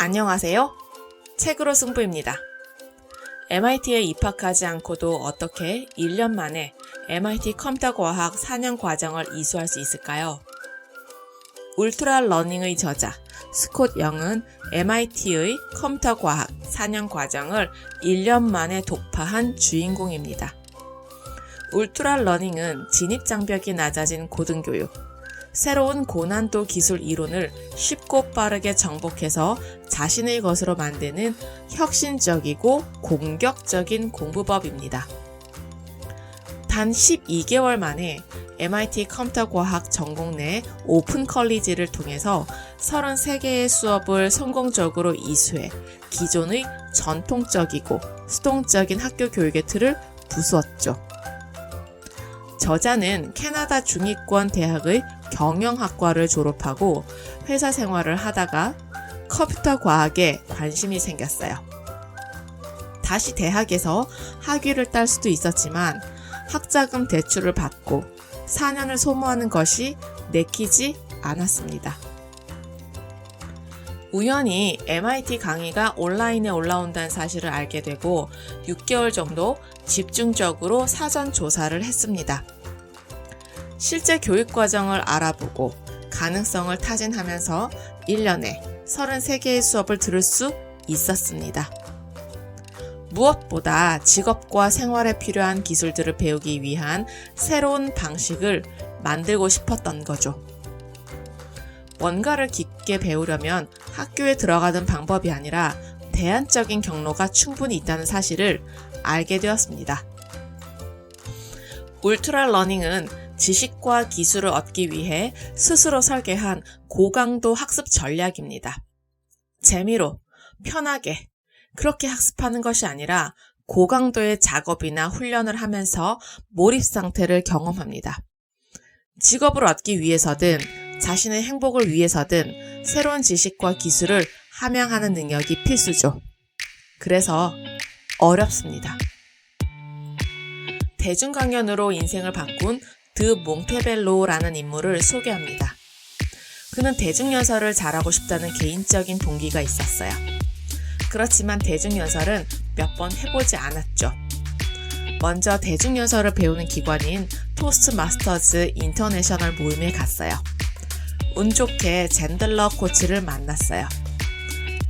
안녕하세요. 책으로 승부입니다. MIT에 입학하지 않고도 어떻게 1년 만에 MIT 컴퓨터과학 4년 과정을 이수할 수 있을까요? 울트라 러닝의 저자 스콧 영은 MIT의 컴퓨터과학 4년 과정을 1년 만에 독파한 주인공입니다. 울트라 러닝은 진입장벽이 낮아진 고등교육, 새로운 고난도 기술 이론을 쉽고 빠르게 정복해서 자신의 것으로 만드는 혁신적이고 공격적인 공부법입니다. 단 12개월 만에 MIT 컴퓨터과학 전공 내 오픈 컬리지를 통해서 33개의 수업을 성공적으로 이수해 기존의 전통적이고 수동적인 학교 교육의 틀을 부수었죠. 저자는 캐나다 중위권 대학의 경영학과를 졸업하고 회사 생활을 하다가 컴퓨터 과학에 관심이 생겼어요. 다시 대학에서 학위를 딸 수도 있었지만 학자금 대출을 받고 4년을 소모하는 것이 내키지 않았습니다. 우연히 MIT 강의가 온라인에 올라온다는 사실을 알게 되고 6개월 정도 집중적으로 사전 조사를 했습니다. 실제 교육 과정을 알아보고 가능성을 타진하면서 1년에 33개의 수업을 들을 수 있었습니다. 무엇보다 직업과 생활에 필요한 기술들을 배우기 위한 새로운 방식을 만들고 싶었던 거죠. 뭔가를 깊게 배우려면 학교에 들어가는 방법이 아니라 대안적인 경로가 충분히 있다는 사실을 알게 되었습니다. 울트라 러닝은 지식과 기술을 얻기 위해 스스로 설계한 고강도 학습 전략입니다. 재미로, 편하게, 그렇게 학습하는 것이 아니라 고강도의 작업이나 훈련을 하면서 몰입 상태를 경험합니다. 직업을 얻기 위해서든 자신의 행복을 위해서든 새로운 지식과 기술을 함양하는 능력이 필수죠. 그래서 어렵습니다. 대중강연으로 인생을 바꾼 드 몽테벨로라는 인물을 소개합니다. 그는 대중연설을 잘하고 싶다는 개인적인 동기가 있었어요. 그렇지만 대중연설은 몇 번 해보지 않았죠. 먼저 대중연설을 배우는 기관인 토스트마스터즈 인터내셔널 모임에 갔어요. 운 좋게 젠들러 코치를 만났어요.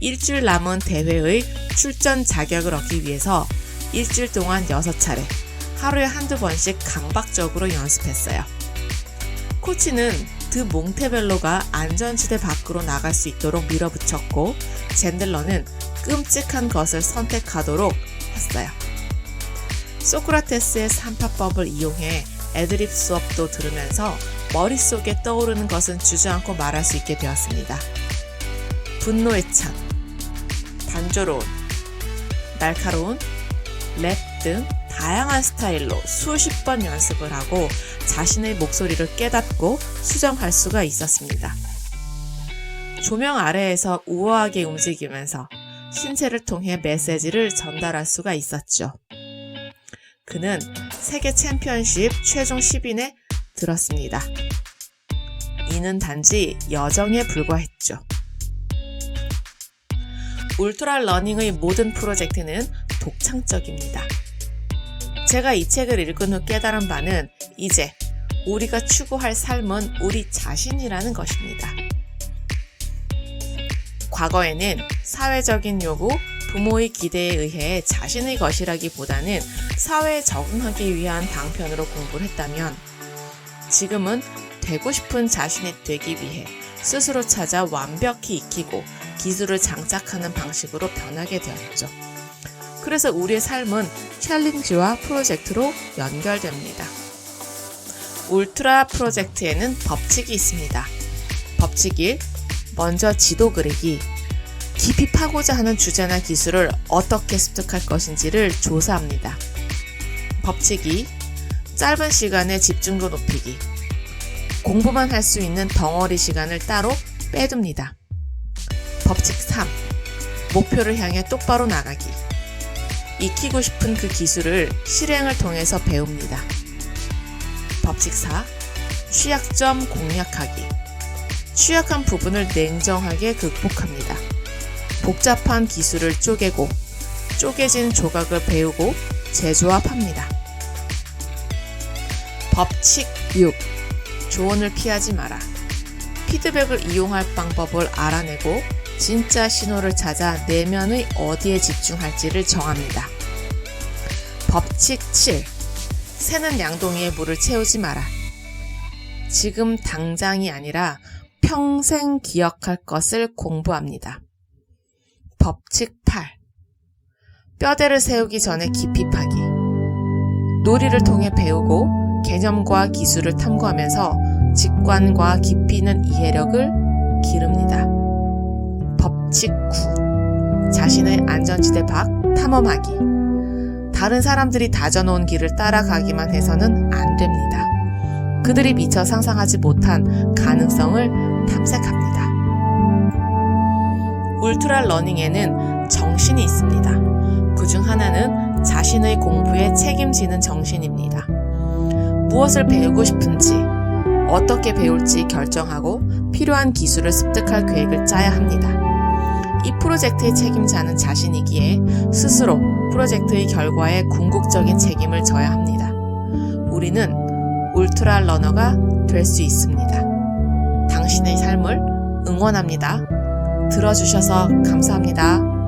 일주일 남은 대회의 출전 자격을 얻기 위해서 일주일 동안 6차례, 하루에 한두 번씩 강박적으로 연습했어요. 코치는 드 몽테벨로가 안전지대 밖으로 나갈 수 있도록 밀어붙였고 젠들러는 끔찍한 것을 선택하도록 했어요. 소크라테스의 삼파법을 이용해 애드립 수업도 들으면서 머릿속에 떠오르는 것은 주저앉고 말할 수 있게 되었습니다. 분노의 찬, 단조로운, 날카로운, 랩 등 다양한 스타일로 수십 번 연습을 하고 자신의 목소리를 깨닫고 수정할 수가 있었습니다. 조명 아래에서 우아하게 움직이면서 신체를 통해 메시지를 전달할 수가 있었죠. 그는 세계 챔피언십 최종 10인에 들었습니다. 이는 단지 여정에 불과했죠. 울트라 러닝의 모든 프로젝트는 독창적입니다. 제가 이 책을 읽은 후 깨달은 바는 이제 우리가 추구할 삶은 우리 자신이라는 것입니다. 과거에는 사회적인 요구, 부모의 기대에 의해 자신의 것이라기보다는 사회에 적응하기 위한 방편으로 공부를 했다면 지금은 되고 싶은 자신이 되기 위해 스스로 찾아 완벽히 익히고 기술을 장착하는 방식으로 변하게 되었죠. 그래서 우리의 삶은 챌린지와 프로젝트로 연결됩니다. 울트라 프로젝트에는 법칙이 있습니다. 법칙 1. 먼저 지도 그리기. 깊이 파고자 하는 주제나 기술을 어떻게 습득할 것인지를 조사합니다. 법칙 2. 짧은 시간에 집중도 높이기. 공부만 할 수 있는 덩어리 시간을 따로 빼둡니다. 법칙 3. 목표를 향해 똑바로 나가기. 익히고 싶은 그 기술을 실행을 통해서 배웁니다. 법칙 4. 취약점 공략하기. 취약한 부분을 냉정하게 극복합니다. 복잡한 기술을 쪼개고 쪼개진 조각을 배우고 재조합합니다. 법칙 6. 조언을 피하지 마라. 피드백을 이용할 방법을 알아내고 진짜 신호를 찾아 내면의 어디에 집중할지를 정합니다. 법칙 7. 새는 양동이에 물을 채우지 마라. 지금 당장이 아니라 평생 기억할 것을 공부합니다. 법칙 8. 뼈대를 세우기 전에 깊이 파기. 놀이를 통해 배우고 개념과 기술을 탐구하면서 직관과 깊이 있는 이해력을 기릅니다. 법칙 9. 자신의 안전지대 밖 탐험하기. 다른 사람들이 다져놓은 길을 따라가기만 해서는 안 됩니다. 그들이 미처 상상하지 못한 가능성을 탐색합니다. 울트라 러닝에는 정신이 있습니다. 그중 하나는 자신의 공부에 책임지는 정신입니다. 무엇을 배우고 싶은지, 어떻게 배울지 결정하고 필요한 기술을 습득할 계획을 짜야 합니다. 이 프로젝트의 책임자는 자신이기에 스스로 프로젝트의 결과에 궁극적인 책임을 져야 합니다. 우리는 울트라 러너가 될 수 있습니다. 당신의 삶을 응원합니다. 들어주셔서 감사합니다.